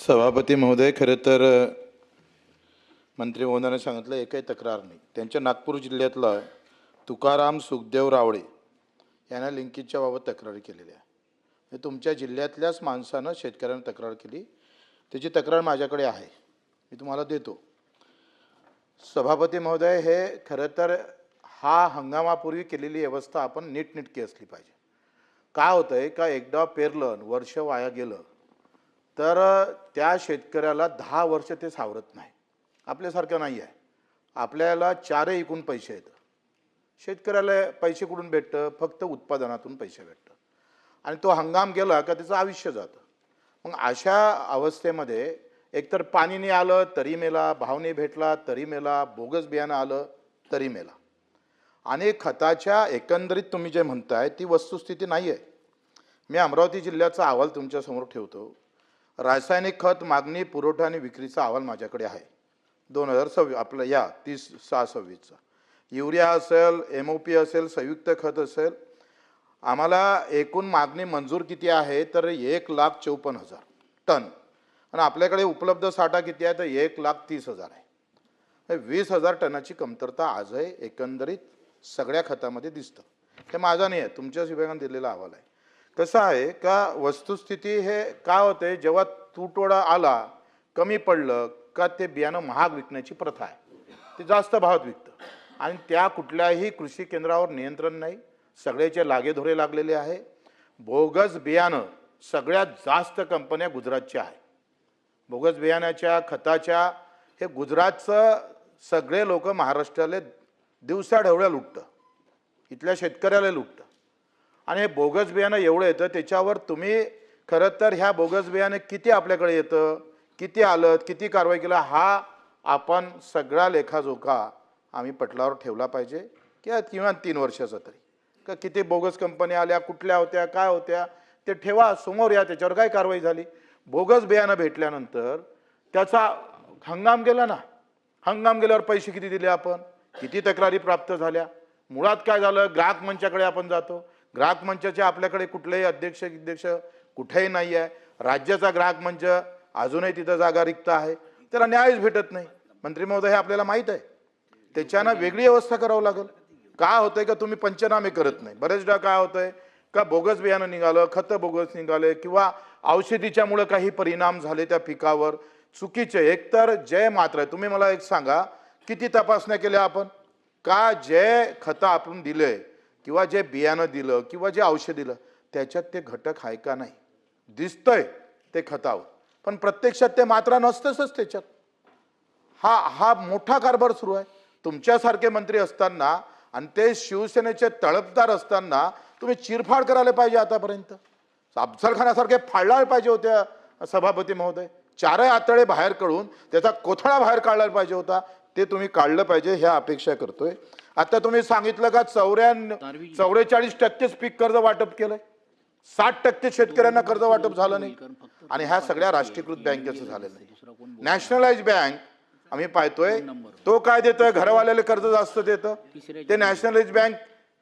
सभापती महोदय, खरं तर मंत्री महोदयाने सांगितलं एकही तक्रार नाही. त्यांच्या नागपूर जिल्ह्यातला तुकाराम सुखदेव रावळे यांना लिंकेजच्या बाबत तक्रारी केलेली आहे. म्हणजे तुमच्या जिल्ह्यातल्याच माणसानं शेतकऱ्यांना तक्रार केली. त्याची तक्रार माझ्याकडे आहे, मी तुम्हाला देतो. सभापती महोदय, हे खरं तर हा हंगामापूर्वी केलेली व्यवस्था आपण नीटनेटकी असली पाहिजे. काय होतं आहे का, एकदा पेरलं वर्ष वाया गेलं तर त्या शेतकऱ्याला 10 वर्ष ते सावरत नाही. आपल्यासारखं नाही आहे. आपल्याला चारही एकूण पैसे येतं. शेतकऱ्याला पैसे कुठून भेटतं? फक्त उत्पादनातून पैसे भेटतं. आणि तो हंगाम गेला का त्याचं आयुष्य जातं. मग अशा अवस्थेमध्ये एकतर पाणी नाही आलं तरी मेला, भाव नाही भेटला तरी मेला, बोगस बियाणं आलं तरी मेला. आणि खताच्या एकंदरीत तुम्ही जे म्हणताय ती वस्तुस्थिती नाही आहे. मी अमरावती जिल्ह्याचा अहवाल तुमच्यासमोर ठेवतो. रासायनिक खत मागणी, पुरवठा आणि विक्रीचा अहवाल माझ्याकडे आहे. 2026 आपलं या 30/6/26चा. युरिया असेल, MOP असेल, संयुक्त खत असेल, आम्हाला एकूण मागणी मंजूर किती आहे तर 1,54,000 टन. आणि आपल्याकडे उपलब्ध साठा किती आहे तर 1,30,000 आहे. 20,000 टनाची कमतरता आजही एकंदरीत सगळ्या खतामध्ये दिसतं. हे माझा नाही आहे, तुमच्याच विभागाने दिलेला अहवाल आहे. कसं आहे का, वस्तुस्थिती हे काय होते, जेव्हा तुटवडा आला, कमी पडलं का ते बियाणं महाग विकण्याची प्रथा आहे. ते जास्त भावात विकतं आणि त्या कुठल्याही कृषी केंद्रावर नियंत्रण नाही. सगळ्याचे लागेधोरे लागलेले आहे. बोगस बियाणं सगळ्यात जास्त कंपन्या गुजरातच्या आहे. बोगस बियाण्याच्या खताच्या हे गुजरातचं सगळे लोक महाराष्ट्राला दिवसाढवळ्या लुटतं, इथल्या शेतकऱ्याला लुटतं. आणि हे बोगस बियाणं एवढं येतं, त्याच्यावर तुम्ही खरं तर ह्या बोगस बियाणे किती आपल्याकडे येतं, किती आलं, किती कारवाई केला, हा आपण सगळा लेखाजोखा आम्ही पटलावर ठेवला पाहिजे. किंवा 3 वर्षाचा तरी का किती बोगस कंपन्या आल्या, कुठल्या होत्या, काय होत्या, ते ठेवा समोर. या त्याच्यावर काय कारवाई झाली. बोगस बियाणं भेटल्यानंतर त्याचा हंगाम गेला ना, हंगाम गेल्यावर पैसे किती दिले आपण, किती तक्रारी प्राप्त झाल्या. मुळात काय झालं, ग्राहक मंचाकडे आपण जातो. ग्राहक मंचाचे आपल्याकडे कुठलेही अध्यक्ष कुठेही नाही आहे. राज्याचा ग्राहक मंच अजूनही तिथं जागा रिक्त आहे, त्याला न्यायच भेटत नाही. मंत्री महोदय, हे आपल्याला माहीत आहे. त्याच्यानं वेगळी व्यवस्था करावं लागेल. काय होतंय का तुम्ही पंचनामे करत नाही. बरेचदा काय होतंय का, बोगस बियाणं निघालं, खतं बोगस निघाले किंवा औषधीच्यामुळे काही परिणाम झाले त्या पिकावर चुकीचे. एकतर जय मात्र आहे. तुम्ही मला एक सांगा, किती तपासण्या केल्या आपण का, जे खतं आपण दिले किंवा जे बियाणं दिलं किंवा जे औषध दिलं त्याच्यात ते घटक आहे का नाही. दिसतंय ते खतावर, पण प्रत्यक्षात ते मात्रा नसतंच त्याच्यात. हा मोठा कारभार सुरू आहे. तुमच्यासारखे मंत्री असताना आणि ते शिवसेनेचे तळपदार असताना तुम्ही चिरफाड करायला पाहिजे. आतापर्यंत अफजलखानासारखे फाळला पाहिजे होत्या सभापती महोदय. 4 आतडे बाहेर काढून त्याचा कोथळा बाहेर काढला पाहिजे होता. ते तुम्ही काढलं पाहिजे, ह्या अपेक्षा करतोय. आता तुम्ही सांगितलं का 44% पीक कर्ज वाटप केलंय, 60% शेतकऱ्यांना कर्ज वाटप झालं नाही. आणि ह्या सगळ्या राष्ट्रीयकृत बँकेचं झालेलं नाही. नॅशनलाइज बँक आम्ही पाहतोय तो काय देतोय, घरवाल्याला कर्ज जास्त देतं. ते नॅशनलाइज बँक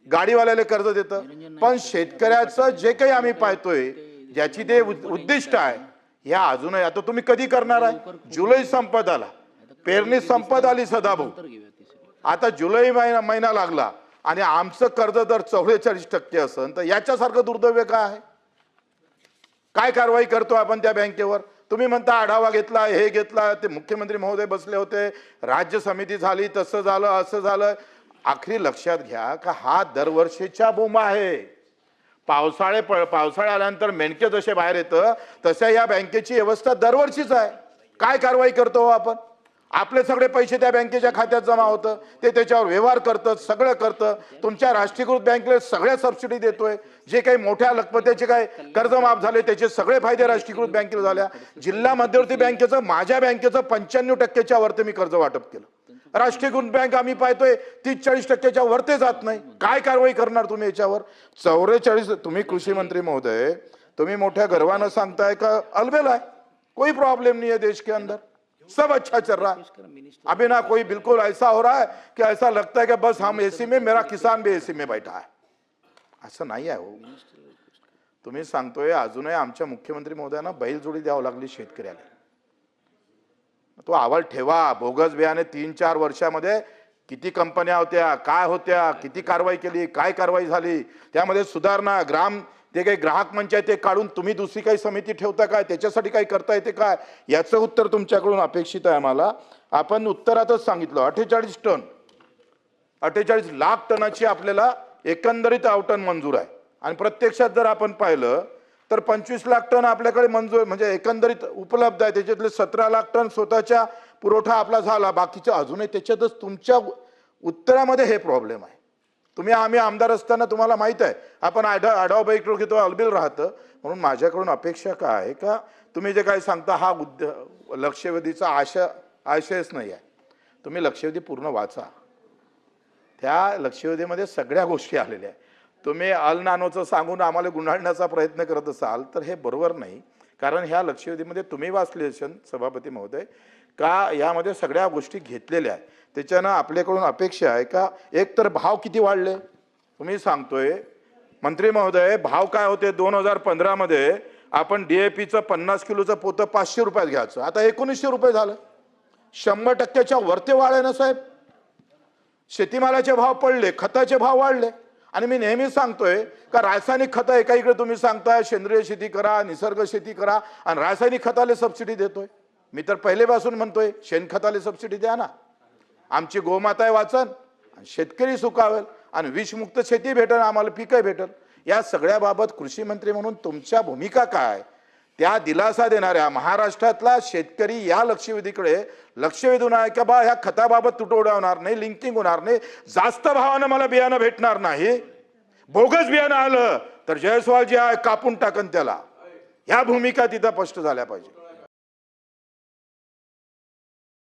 गाडीवाल्याला कर्ज देतं. पण शेतकऱ्याचं जे काही आम्ही पाहतोय, ज्याची ते उद्दिष्ट आहे, ह्या अजूनही. आता तुम्ही कधी करणार आहे. जुलै संपत आला, पेरणी संपत आली सदाभाऊ. आता जुलै महिना लागला आणि आमचं कर्ज जर 44% असेल तर याच्यासारखं दुर्दैव काय आहे. काय कारवाई करतो आपण त्या बँकेवर. तुम्ही म्हणता आढावा घेतला, हे घेतला, ते मुख्यमंत्री महोदय बसले होते, राज्य समिती झाली, तसं झालं, असं झालं. आखरी लक्षात घ्या का हा दरवर्षीच्या बोंबा आहे. पावसाळे आल्यानंतर मेंढके जसे बाहेर येतं तशा या बँकेची व्यवस्था दरवर्षीच आहे. काय कारवाई करतो आपण. आपले सगळे पैसे त्या बँकेच्या खात्यात जमा होतं, ते त्याच्यावर व्यवहार करतं, सगळं करतं. तुमच्या राष्ट्रीयकृत बँकेला सगळ्या सबसिडी देतोय. जे काही मोठ्या लखपतीचे काय कर्ज माफ झाले त्याचे सगळे फायदे राष्ट्रीयकृत बँकेला झाल्या. जिल्हा मध्यवर्ती बँकेचं, माझ्या बँकेचं 95%च्या वरती मी कर्ज वाटप केलं. राष्ट्रीयकृत बँक आम्ही पाहतोय 30-40%च्या वरती जात नाही. काय कारवाई करणार तुम्ही याच्यावर. 44, तुम्ही कृषी मंत्री महोदय, तुम्ही मोठ्या गर्वानं सांगताय का अलबेला है, कोई प्रॉब्लम नहीं है देश के अंदर, सब अच्छा चल रहा है. अभी ना कोई बिल्कुल ऐसा हो रहा है कि ऐसा लगता है कि बस हम एसी में, मेरा किसान भी एसी में बैठा है. असं नाही आहे हो. तुम्ही सांगतोय अजूनही आमच्या मुख्यमंत्री महोदयांना बैलजोडी द्यावं लागली शेतकऱ्याला. तो अहवाल ठेवा. बोगस बियाणे 3-4 वर्षामध्ये किती कंपन्या होत्या, काय होत्या, किती कारवाई केली, काय कारवाई झाली, त्यामध्ये सुधारणा, ते काही ग्राहक मंच आहे ते काढून तुम्ही दुसरी काही समिती ठेवता काय, त्याच्यासाठी काही करता येते काय, याचं उत्तर तुमच्याकडून अपेक्षित आहे आम्हाला. आपण उत्तरातच सांगितलं 48 टन, 48 लाख टनाची आपल्याला एकंदरीत आवटण मंजूर आहे. आणि प्रत्यक्षात जर आपण पाहिलं तर 25 लाख टन आपल्याकडे मंजूर म्हणजे एकंदरीत उपलब्ध आहे. त्याच्यातले 17 लाख टन स्वतःच्या पुरवठा आपला झाला, बाकीचं अजूनही. त्याच्यातच तुमच्या उत्तरामध्ये हे प्रॉब्लेम आहे. आम्ही आमदार असताना तुम्हाला माहित आहे आपण आढावा बैठक घेतो, अलबिल राहतं. म्हणून माझ्याकडून अपेक्षा काय आहे का तुम्ही जे काही सांगता हा लक्षवेधीचा आशयच नाही आहे. तुम्ही लक्षवेधी पूर्ण वाचा. त्या लक्षवेधीमध्ये सगळ्या गोष्टी आलेल्या आहेत. तुम्ही नानोचं सांगून आम्हाला गुंडाळण्याचा प्रयत्न करत असाल तर हे बरोबर नाही. कारण ह्या लक्षवेधीमध्ये तुम्ही वाचले असेल सभापती महोदय का यामध्ये सगळ्या गोष्टी घेतलेल्या आहेत. त्याच्यानं आपल्याकडून अपेक्षा आहे का एक तर भाव किती वाढले तुम्ही सांगतोय मंत्री महोदय. भाव काय होते 2015 मध्ये आपण DAPचं 50 किलोचं पोतं 500 रुपयात घ्यायचं, आता 1900 रुपये झालं. 100% वरते वाढ आहे ना साहेब. शेतीमालाचे भाव पडले, खताचे भाव वाढले. आणि मी नेहमी सांगतोय का रासायनिक खतं एका इकडे तुम्ही सांगताय सेंद्रिय शेती करा, निसर्ग शेती करा, आणि रासायनिक खताला सबसिडी देतोय. मी तर पहिलेपासून म्हणतोय शेणखताला सबसिडी द्या ना. आमची गोमाता वाचन, शेतकरी सुखावेल आणि विषमुक्त शेती भेटेल, आम्हाला पिकं भेटेल. या सगळ्या बाबत कृषी मंत्री म्हणून तुमच्या भूमिका काय, त्या दिलासा देणाऱ्या महाराष्ट्रातला शेतकरी या लक्षवेधीकडे लक्ष वेधून आहे का बा ह्या खताबाबत तुटवडा होणार नाही, लिंकिंग होणार नाही, जास्त भावानं मला बियाणं भेटणार नाही, बोगस बियाणं आलं तर जयस्वाल जे आहे कापून टाकन त्याला. ह्या भूमिका तिथं स्पष्ट झाल्या पाहिजे.